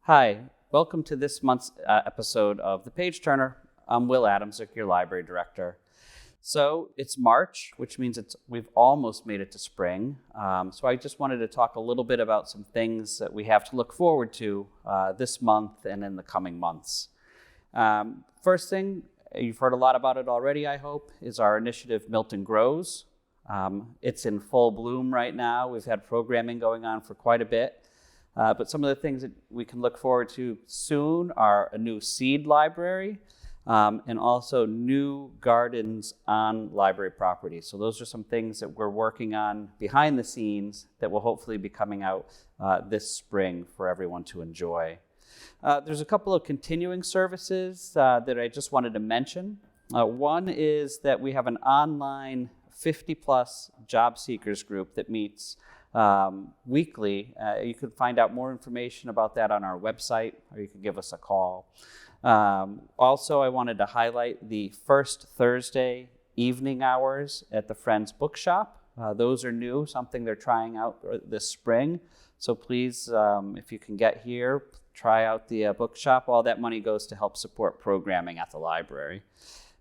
Hi, welcome to this month's episode of The Page Turner. I'm Will Adamczyk, your library director. So it's March, which means we've almost made it to spring. So I just wanted to talk a little bit about some things that we have to look forward to this month and in the coming months. First thing, you've heard a lot about it already, I hope, is our initiative Milton Grows. It's in full bloom right now. We've had programming going on for quite a bit. But some of the things that we can look forward to soon are a new seed library and also new gardens on library property. So those are some things that we're working on behind the scenes that will hopefully be coming out this spring for everyone to enjoy. There's a couple of continuing services that I just wanted to mention. One is that we have an online 50-plus job seekers group that meets weekly. You can find out more information about that on our website, or you can give us a call. Also, I wanted to highlight the first Thursday evening hours at the Friends Bookshop. Those are new, something they're trying out this spring. So please, if you can get here, try out the bookshop. All that money goes to help support programming at the library.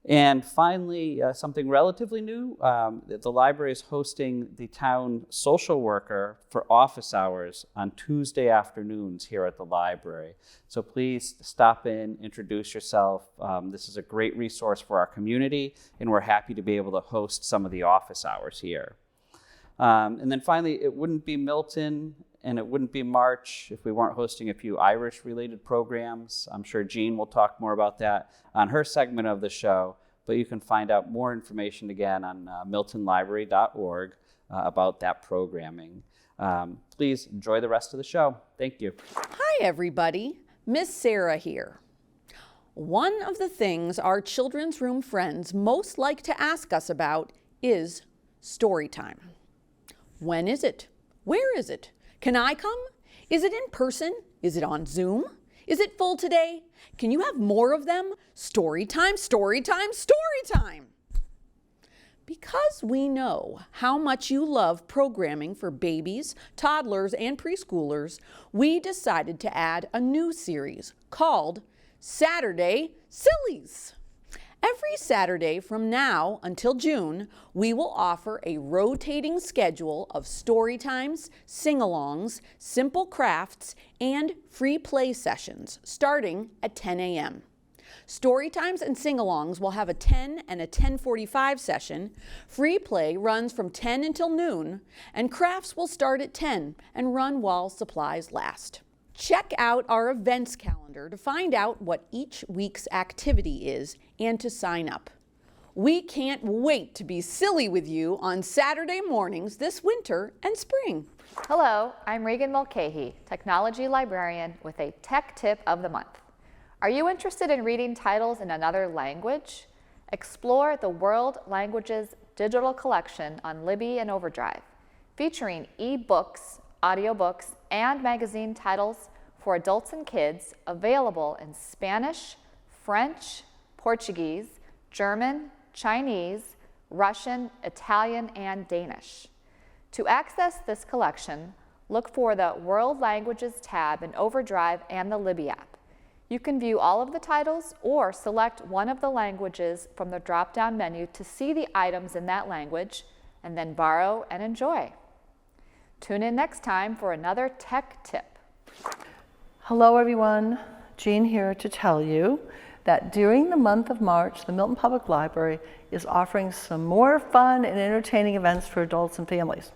And finally, something relatively new, the library is hosting the town social worker for office hours on Tuesday afternoons here at the library. So please stop in, introduce yourself. This is a great resource for our community, and we're happy to be able to host some of the office hours here. And then finally, it wouldn't be Milton and it wouldn't be March if we weren't hosting a few Irish-related programs. I'm sure Jean will talk more about that on her segment of the show, but you can find out more information again on miltonlibrary.org about that programming. Please enjoy the rest of the show. Thank you. Hi, everybody. Miss Sarah here. One of the things our children's room friends most like to ask us about is story time. When is it? Where is it? Can I come? Is it in person? Is it on Zoom? Is it full today? Can you have more of them? Story time, story time, story time. Because we know how much you love programming for babies, toddlers, and preschoolers, we decided to add a new series called Saturday Sillies. Every Saturday from now until June, we will offer a rotating schedule of story times, sing-alongs, simple crafts, and free play sessions starting at 10 a.m. Story times and sing-alongs will have a 10 and a 10:45 session. Free play runs from 10 until noon, and crafts will start at 10 and run while supplies last. Check out our events calendar to find out what each week's activity is and to sign up. We can't wait to be silly with you on Saturday mornings this winter and spring. Hello, I'm Regan Mulcahy, Technology Librarian with a Tech Tip of the Month. Are you interested in reading titles in another language? Explore the World Languages Digital Collection on Libby and Overdrive, featuring e-books, audiobooks, and magazine titles for adults and kids available in Spanish, French, Portuguese, German, Chinese, Russian, Italian, and Danish. To access this collection, look for the World Languages tab in Overdrive and the Libby app. You can view all of the titles or select one of the languages from the drop-down menu to see the items in that language and then borrow and enjoy. Tune in next time for another tech tip. Hello everyone, Jean here to tell you that during the month of March, the Milton Public Library is offering some more fun and entertaining events for adults and families.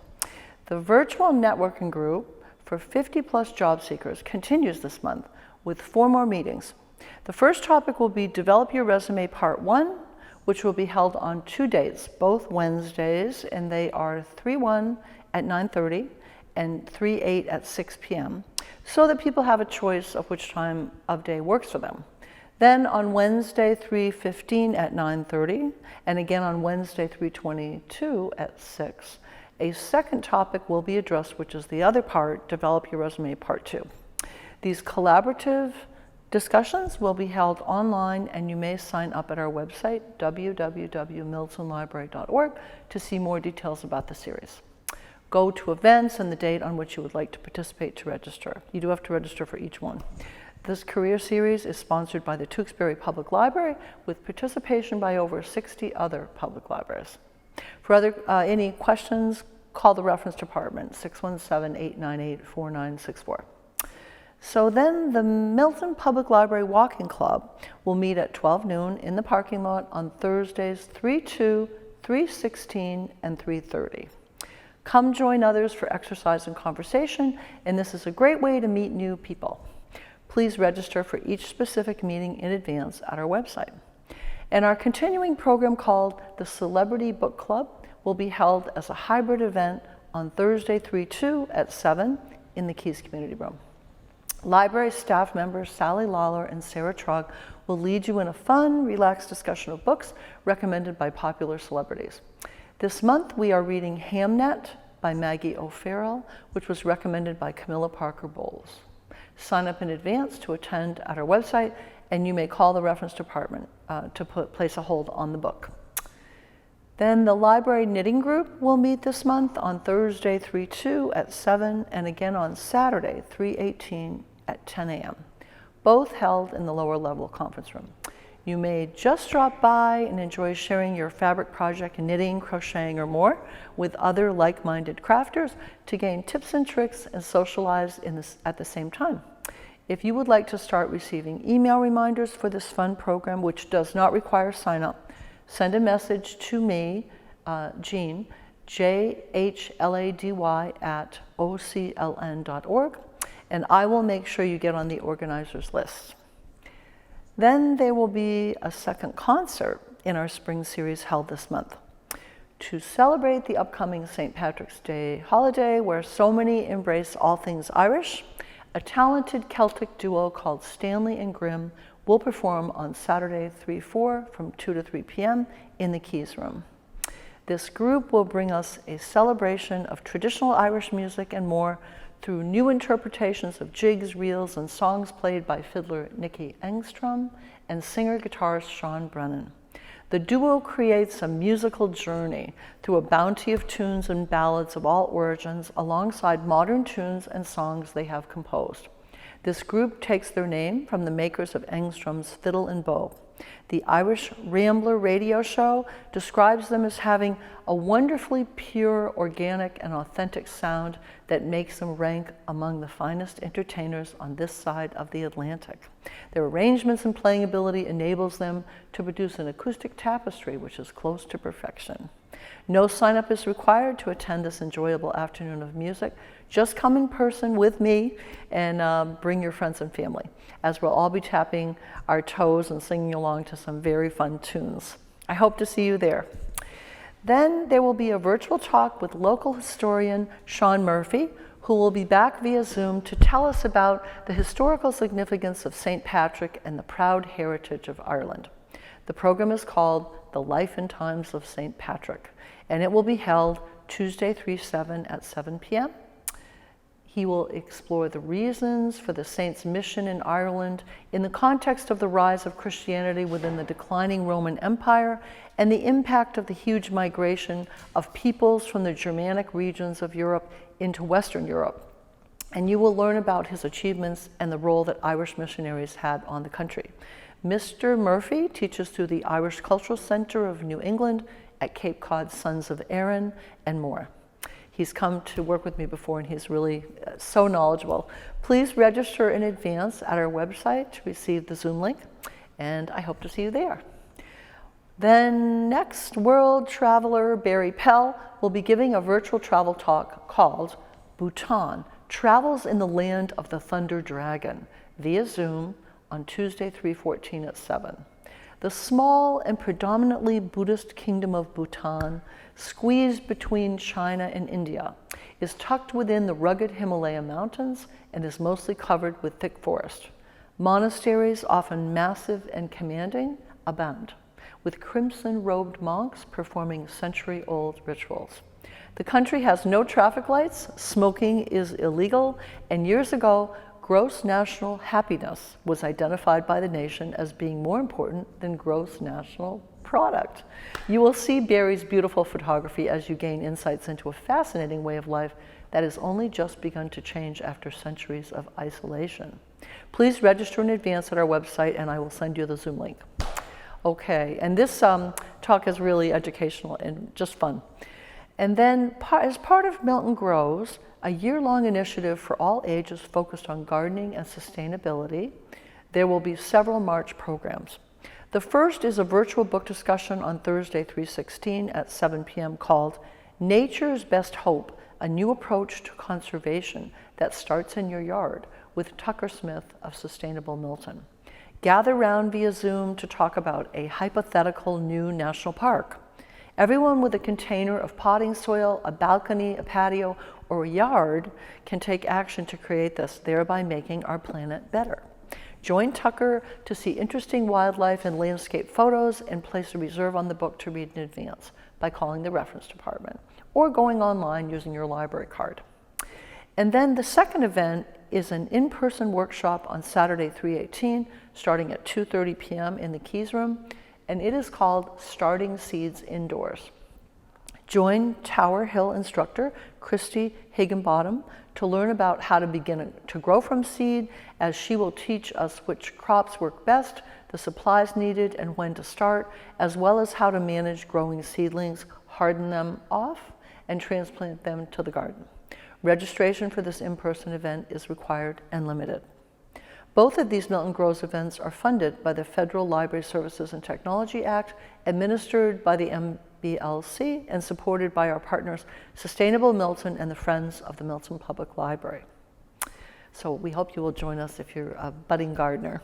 The virtual networking group for 50-plus job seekers continues this month with 4 more meetings. The first topic will be Develop Your Resume Part 1, which will be held on 2 dates, both Wednesdays, and they are 3/1 at 9:30 and 3/8 at 6 p.m., so that people have a choice of which time of day works for them. Then on Wednesday, 3:15 at 9:30, and again on Wednesday, 3:22 at 6, a second topic will be addressed, which is the other part, Develop Your Resume Part 2. These collaborative discussions will be held online, and you may sign up at our website, www.miltonlibrary.org, to see more details about the series. Go to events and the date on which you would like to participate to register. You do have to register for each one. This career series is sponsored by the Tewksbury Public Library with participation by over 60 other public libraries. For any questions, call the reference department, 617-898-4964. So then the Milton Public Library Walking Club will meet at 12 noon in the parking lot on Thursdays 3/2, 3/16, and 3/30. Come join others for exercise and conversation, and this is a great way to meet new people. Please register for each specific meeting in advance at our website. And our continuing program called the Celebrity Book Club will be held as a hybrid event on Thursday 3/2 at 7 in the Keys Community Room. Library staff members Sally Lawler and Sarah Trugg will lead you in a fun, relaxed discussion of books recommended by popular celebrities. This month we are reading Hamnet by Maggie O'Farrell, which was recommended by Camilla Parker Bowles. Sign up in advance to attend at our website, and you may call the reference department to place a hold on the book. Then the library knitting group will meet this month on Thursday 3/2 at 7, and again on Saturday 3/18 at 10 a.m., both held in the lower level conference room. You may just drop by and enjoy sharing your fabric project, knitting, crocheting, or more with other like-minded crafters to gain tips and tricks and socialize at the same time. If you would like to start receiving email reminders for this fun program, which does not require sign-up, send a message to me, Jean, JHLADY@ocln.org, and I will make sure you get on the organizers list. Then there will be a second concert in our spring series held this month. To celebrate the upcoming St. Patrick's Day holiday, where so many embrace all things Irish, a talented Celtic duo called Stanley and Grimm will perform on Saturday 3/4 from 2 to 3 p.m. in the Keys Room. This group will bring us a celebration of traditional Irish music and more through new interpretations of jigs, reels, and songs played by fiddler Nicky Engstrom and singer-guitarist Sean Brennan. The duo creates a musical journey through a bounty of tunes and ballads of all origins alongside modern tunes and songs they have composed. This group takes their name from the makers of Engstrom's Fiddle and Bow. The Irish Rambler radio show describes them as having a wonderfully pure, organic, and authentic sound that makes them rank among the finest entertainers on this side of the Atlantic. Their arrangements and playing ability enables them to produce an acoustic tapestry which is close to perfection. No sign-up is required to attend this enjoyable afternoon of music. Just come in person with me and bring your friends and family, as we'll all be tapping our toes and singing along to some very fun tunes. I hope to see you there. Then there will be a virtual talk with local historian Sean Murphy, who will be back via Zoom to tell us about the historical significance of St. Patrick and the proud heritage of Ireland. The program is called The Life and Times of St. Patrick, and it will be held Tuesday 3/7 at 7 p.m. He will explore the reasons for the saint's mission in Ireland in the context of the rise of Christianity within the declining Roman Empire and the impact of the huge migration of peoples from the Germanic regions of Europe into Western Europe. And you will learn about his achievements and the role that Irish missionaries had on the country. Mr. Murphy teaches through the Irish Cultural Center of New England at Cape Cod Sons of Erin and more. He's come to work with me before, and he's really so knowledgeable. Please register in advance at our website to receive the Zoom link, and I hope to see you there. Then next, world traveler Barry Pell will be giving a virtual travel talk called Bhutan, Travels in the Land of the Thunder Dragon. via Zoom on Tuesday, 3/14 at 7. The small and predominantly Buddhist kingdom of Bhutan, squeezed between China and India, is tucked within the rugged Himalaya mountains and is mostly covered with thick forest. Monasteries, often massive and commanding, abound, with crimson-robed monks performing century-old rituals. The country has no traffic lights, smoking is illegal, and years ago, gross national happiness was identified by the nation as being more important than gross national product. You will see Barry's beautiful photography as you gain insights into a fascinating way of life that has only just begun to change after centuries of isolation. Please register in advance at our website and I will send you the Zoom link. Okay, and this talk is really educational and just fun. And then as part of Milton Grows, a year-long initiative for all ages focused on gardening and sustainability, there will be several March programs. The first is a virtual book discussion on Thursday, 3/16 at 7 p.m. called Nature's Best Hope, a New Approach to Conservation That Starts in Your Yard with Tucker Smith of Sustainable Milton. Gather round via Zoom to talk about a hypothetical new national park. Everyone with a container of potting soil, a balcony, a patio, or a yard can take action to create this, thereby making our planet better. Join Tucker to see interesting wildlife and landscape photos and place a reserve on the book to read in advance by calling the reference department or going online using your library card. And then the second event is an in-person workshop on Saturday, 3/18, starting at 2:30 p.m. in the Keys Room, and it is called Starting Seeds Indoors. Join Tower Hill instructor Christy Higginbottom to learn about how to begin to grow from seed, as she will teach us which crops work best, the supplies needed, and when to start, as well as how to manage growing seedlings, harden them off, and transplant them to the garden. Registration for this in-person event is required and limited. Both of these Milton Grows events are funded by the Federal Library Services and Technology Act, administered by the MBLC, and supported by our partners Sustainable Milton and the Friends of the Milton Public Library. So we hope you will join us if you're a budding gardener.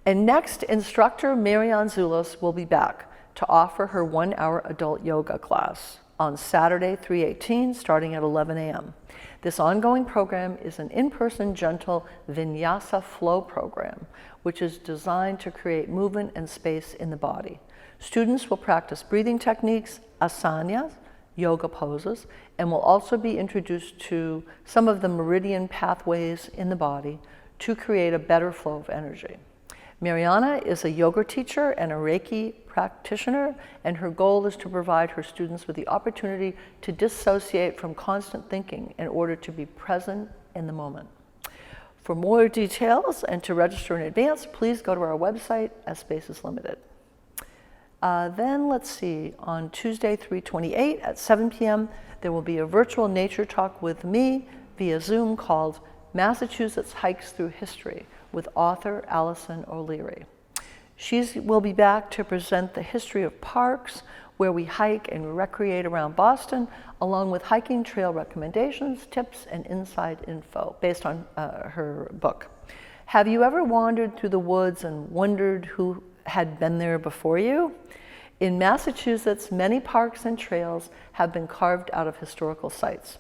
And next, instructor Marianne Zulos will be back to offer her 1-hour adult yoga class on Saturday, 3/18, starting at 11 a.m. This ongoing program is an in-person gentle vinyasa flow program, which is designed to create movement and space in the body. Students will practice breathing techniques, asanas, yoga poses, and will also be introduced to some of the meridian pathways in the body to create a better flow of energy. Mariana is a yoga teacher and a Reiki practitioner, and her goal is to provide her students with the opportunity to dissociate from constant thinking in order to be present in the moment. For more details and to register in advance, please go to our website as space is limited. Then let's see, on Tuesday, 3/28 at 7 p.m., there will be a virtual nature talk with me via Zoom called Massachusetts Hikes Through History with author Allison O'Leary. She will be back to present the history of parks where we hike and recreate around Boston, along with hiking trail recommendations, tips, and inside info based on her book. Have you ever wandered through the woods and wondered who had been there before you? In Massachusetts, many parks and trails have been carved out of historical sites.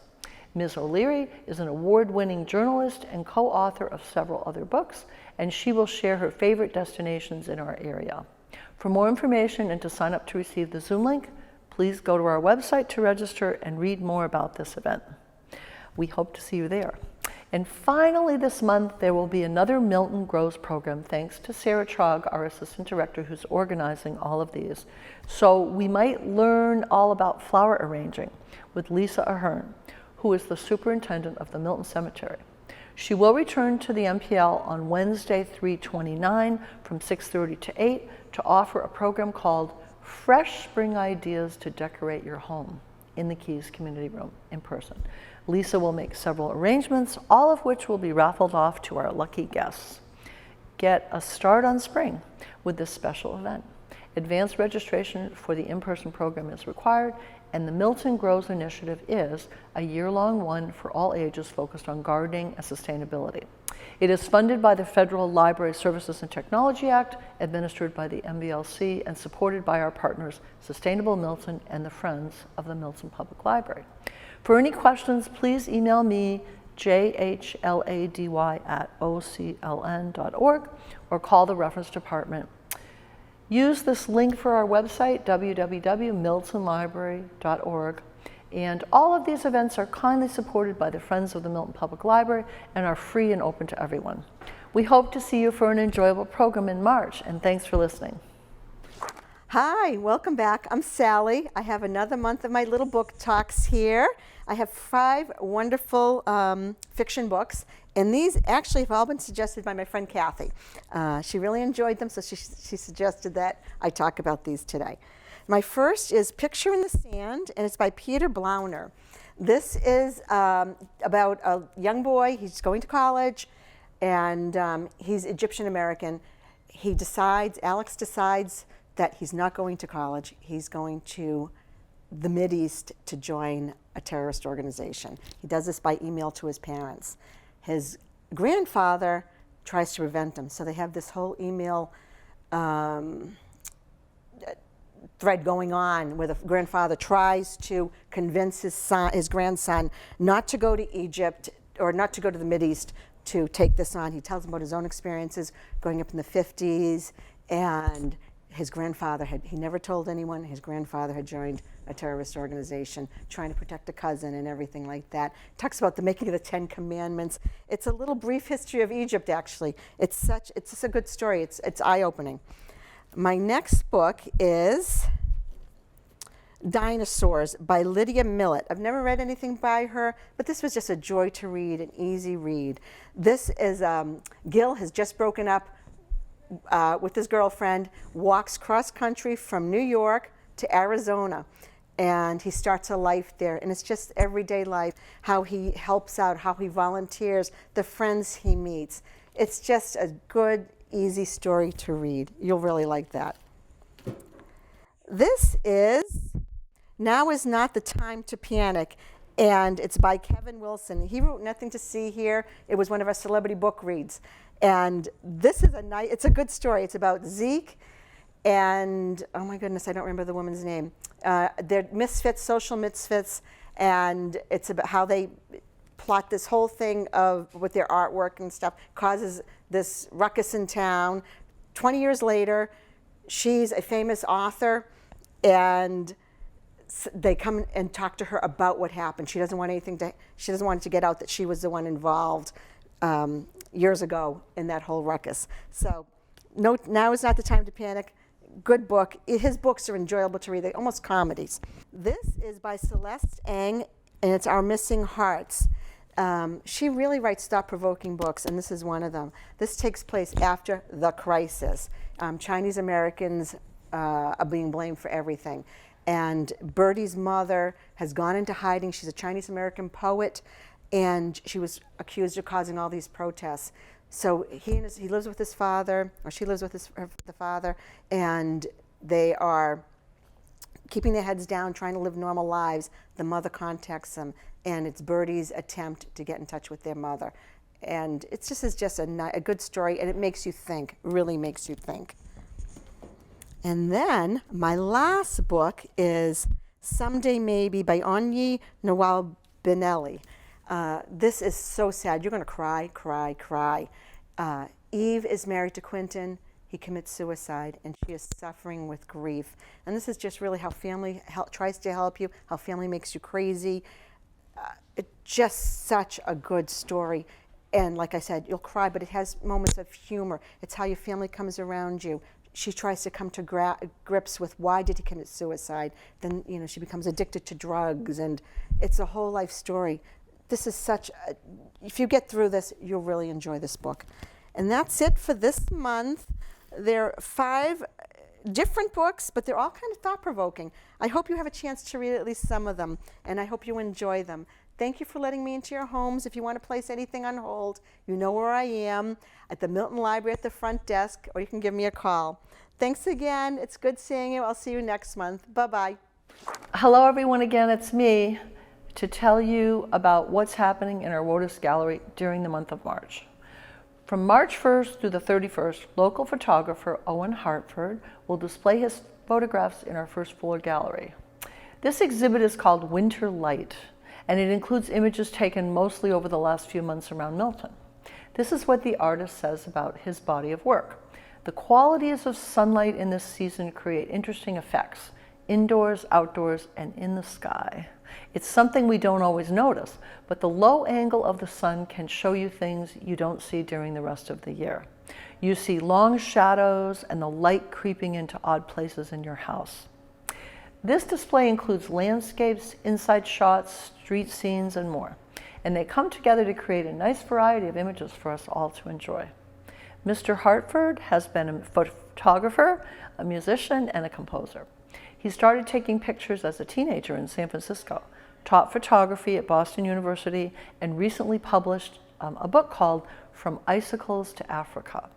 Ms. O'Leary is an award-winning journalist and co-author of several other books, and she will share her favorite destinations in our area. For more information and to sign up to receive the Zoom link, please go to our website to register and read more about this event. We hope to see you there. And finally this month, there will be another Milton Grows program, thanks to Sarah Trogg, our assistant director, who's organizing all of these. So we might learn all about flower arranging with Lisa Ahern, who is the superintendent of the Milton Cemetery. She will return to the MPL on Wednesday, 3/29 from 6:30 to 8 to offer a program called Fresh Spring Ideas to Decorate Your Home in the Keys Community Room in person. Lisa will make several arrangements, all of which will be raffled off to our lucky guests. Get a start on spring with this special event. Advanced registration for the in-person program is required, and the Milton Grows Initiative is a year-long one for all ages focused on gardening and sustainability. It is funded by the Federal Library Services and Technology Act, administered by the MPLC, and supported by our partners, Sustainable Milton and the Friends of the Milton Public Library. For any questions, please email me, jhlady@ocln.org, or call the reference department. Use this link for our website, www.miltonlibrary.org. And all of these events are kindly supported by the Friends of the Milton Public Library and are free and open to everyone. We hope to see you for an enjoyable program in March, and thanks for listening. Hi, welcome back. I'm Sally. I have another month of my little book talks here. I have 5 wonderful fiction books, and these actually have all been suggested by my friend Kathy. She really enjoyed them, so she suggested that I talk about these today. My first is Picture in the Sand, and it's by Peter Blauner. This is about a young boy. He's going to college, and he's Egyptian American. Alex decides that he's not going to college. He's going to the Mideast to join a terrorist organization. He does this by email to his parents. His grandfather tries to prevent him, so they have this whole email thread going on where the grandfather tries to convince his grandson not to go to Egypt or not to go to the Mideast to take this on. He tells him about his own experiences growing up in the 50s, and his grandfather he never told anyone. His grandfather had joined a terrorist organization trying to protect a cousin and everything like that. Talks about the making of the 10 Commandments. It's a little brief history of Egypt, actually. It's just a good story. It's eye-opening. My next book is Dinosaurs by Lydia Millett. I've never read anything by her, but this was just a joy to read, an easy read. This is, Gil has just broken up with his girlfriend, walks cross-country from New York to Arizona, and he starts a life there. And it's just everyday life, how he helps out, how he volunteers, the friends he meets. It's just a good, easy story to read. You'll really like that. This is Now Is Not the Time to Panic, and it's by Kevin Wilson. He wrote Nothing to See Here. It was one of our celebrity book reads. And this is it's a good story. It's about Zeke and, oh my goodness, I don't remember the woman's name. They're misfits, social misfits, and it's about how they plot this whole thing with their artwork and stuff, causes this ruckus in town. 20 years later, she's a famous author, and they come and talk to her about what happened. She doesn't want she doesn't want it to get out that she was the one involved years ago in that whole ruckus. So Now Is Not the Time to Panic. Good book. His books are enjoyable to read. They're almost comedies. This is by Celeste Ng, and it's Our Missing Hearts. She really writes thought-provoking books, and this is one of them. This takes place after the crisis. Chinese Americans are being blamed for everything. And Bertie's mother has gone into hiding. She's a Chinese American poet, and she was accused of causing all these protests. So he lives with his father, or she lives with the father, and they are keeping their heads down, trying to live normal lives. The mother contacts them, and it's Bertie's attempt to get in touch with their mother. And it's just a good story, and it makes you think, really makes you think. And then my last book is Someday Maybe by Onyi Noel Benelli. This is so sad. You're going to cry, cry, cry. Eve is married to Quentin. He commits suicide, and she is suffering with grief. And this is just really how family tries to help you, how family makes you crazy. It's just such a good story. And like I said, you'll cry, but it has moments of humor. It's how your family comes around you. She tries to come to grips with why did he commit suicide. Then, she becomes addicted to drugs, and it's a whole life story. This is if you get through this, you'll really enjoy this book. And that's it for this month. There are 5 different books, but they're all kind of thought-provoking. I hope you have a chance to read at least some of them, and I hope you enjoy them. Thank you for letting me into your homes. If you want to place anything on hold, you know where I am, at the Milton Library at the front desk, or you can give me a call. Thanks again. It's good seeing you. I'll see you next month. Bye-bye. Hello, everyone. Again, it's me to tell you about what's happening in our Wotus Gallery during the month of March. From March 1st through the 31st, local photographer Owen Hartford will display his photographs in our first floor gallery. This exhibit is called Winter Light, and it includes images taken mostly over the last few months around Milton. This is what the artist says about his body of work. The qualities of sunlight in this season create interesting effects, indoors, outdoors, and in the sky. It's something we don't always notice, but the low angle of the sun can show you things you don't see during the rest of the year. You see long shadows and the light creeping into odd places in your house. This display includes landscapes, inside shots, street scenes, and more. And they come together to create a nice variety of images for us all to enjoy. Mr. Hartford has been a photographer, a musician, and a composer. He started taking pictures as a teenager in San Francisco, taught photography at Boston University, and recently published a book called From Icicles to Africa.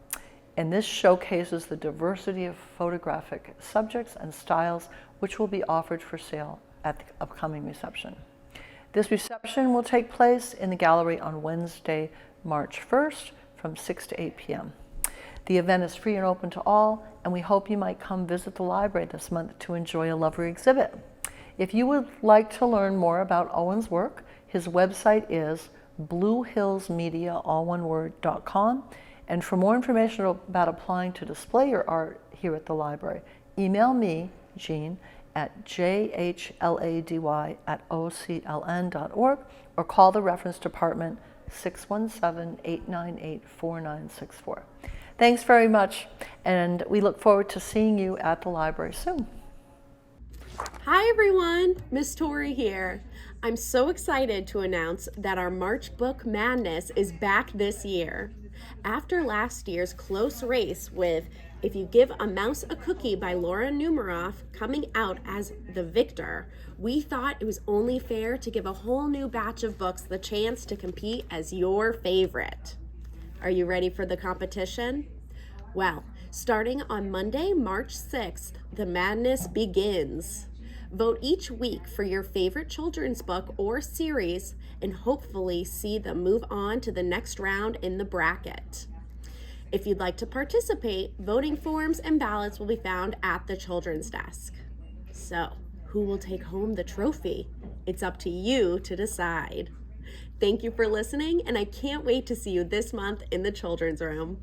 And this showcases the diversity of photographic subjects and styles which will be offered for sale at the upcoming reception. This reception will take place in the gallery on Wednesday, March 1st from 6 to 8 p.m. The event is free and open to all, and we hope you might come visit the library this month to enjoy a lovely exhibit. If you would like to learn more about Owen's work, his website is bluehillsmedia.com. And for more information about applying to display your art here at the library, email me, Jean, at jhlady@ocln.org, or call the reference department 617-898-4964. Thanks very much, and we look forward to seeing you at the library soon. Hi everyone, Miss Tori here. I'm so excited to announce that our March Book Madness is back this year. After last year's close race with If You Give a Mouse a Cookie by Laura Numeroff coming out as the victor, we thought it was only fair to give a whole new batch of books the chance to compete as your favorite. Are you ready for the competition? Well, starting on Monday, March 6th, the madness begins. Vote each week for your favorite children's book or series and hopefully see them move on to the next round in the bracket. If you'd like to participate, voting forms and ballots will be found at the children's desk. So, who will take home the trophy? It's up to you to decide. Thank you for listening, and I can't wait to see you this month in the children's room.